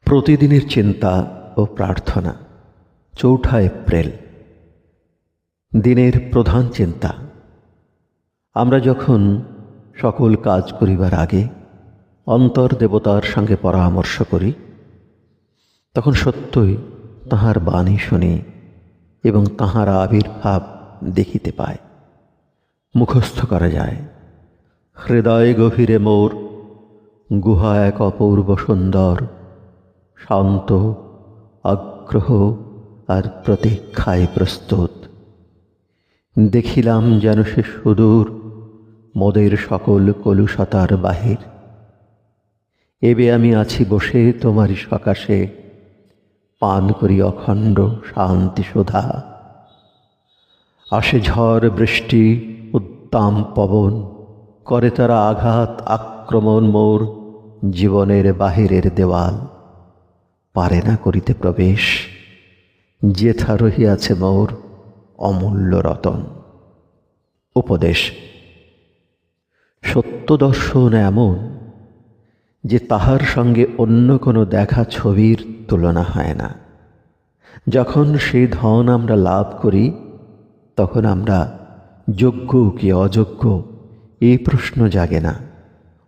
প্রতিদিনের চিন্তা ও প্রার্থনা। ৪ এপ্রিল। দিনের প্রধান চিন্তা। আমরা যখন সকল কাজ করিবার আগে অন্তর্দেবতার সঙ্গে পরামর্শ করি, তখন সত্যই তাঁহার বাণী শুনি এবং তাঁহার আবির্ভাব দেখিতে পায়, মুখস্থ করা যায়। হৃদয় গভীরে মোর গুহা এক অপূর্ব সুন্দর, শান্ত, আগ্রহ আর প্রতীক্ষায় প্রস্তুত। দেখিলাম যেন সে সুদূর মোদের সকল কলুষতার বাহির। এবে আমি আছি বসে তোমারই সকাশে, পান করি অখণ্ড শান্তি সুধা। আসে ঝড় বৃষ্টি উত্তাম পবন, করে তারা আঘাত আক্রমণ মোর জীবনের বাহিরের দেওয়াল। পারে না করিতে প্রবেশ, যেথা রহিয়াছে মোর অমূল্য রতন। উপদেশ। সত্য দর্শন এমন যে তাহার সঙ্গে অন্য কোনো দেখা ছবির তুলনা হয় না। যখন সেই ধন আমরা লাভ করি, তখন আমরা যোগ্য কি অযোগ্য এই প্রশ্ন জাগে না,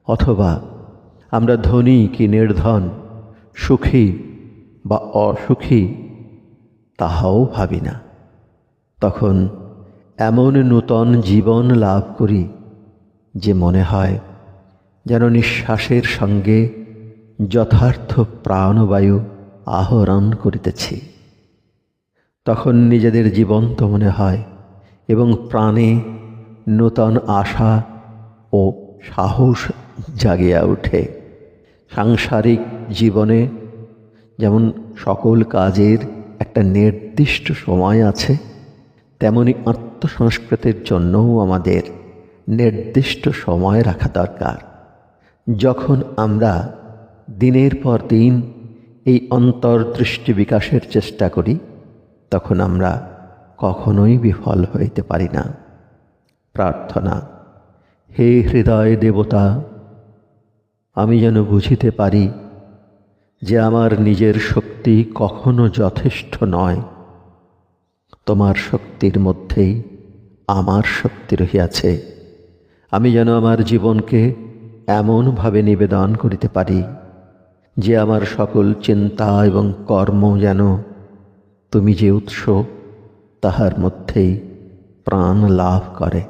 অথবা আমরা ধনী কি নির্ধন, সুখী বা অসুখী তাহাও ভাবি না। তখন এমন নূতন জীবন লাভ করি যে মনে হয় যেন নিঃশ্বাসের সঙ্গে যথার্থ প্রাণবায়ু আহরণ করিতেছি। তখন নিজেদের জীবন্ত মনে হয় এবং প্রাণে নূতন আশা ও সাহস জাগিয়া ওঠে। সাংসারিক জীবনে যেমন সকল কাজের একটা নির্দিষ্ট সময় আছে, তেমনি আত্মসংস্কৃতির জন্যও আমাদের নির্দিষ্ট সময় রাখা দরকার। যখন আমরা দিনের পর দিন এই অন্তর্দৃষ্টি বিকাশের চেষ্টা করি, তখন আমরা কখনোই বিফল হইতে পারি না। প্রার্থনা। হে হৃদয় দেবতা, আমি যেন বুঝিতে পারি যে আমার নিজের শক্তি কখনো যথেষ্ট নয়। তোমার শক্তির মধ্যেই আমার শক্তি রহিয়াছে। আমি যেন আমার জীবনকে এমনভাবে নিবেদন করিতে পারি যে আমার সকল চিন্তা এবং কর্ম যেন তুমি যে উৎস, তাহার মধ্যেই প্রাণ লাভ করে।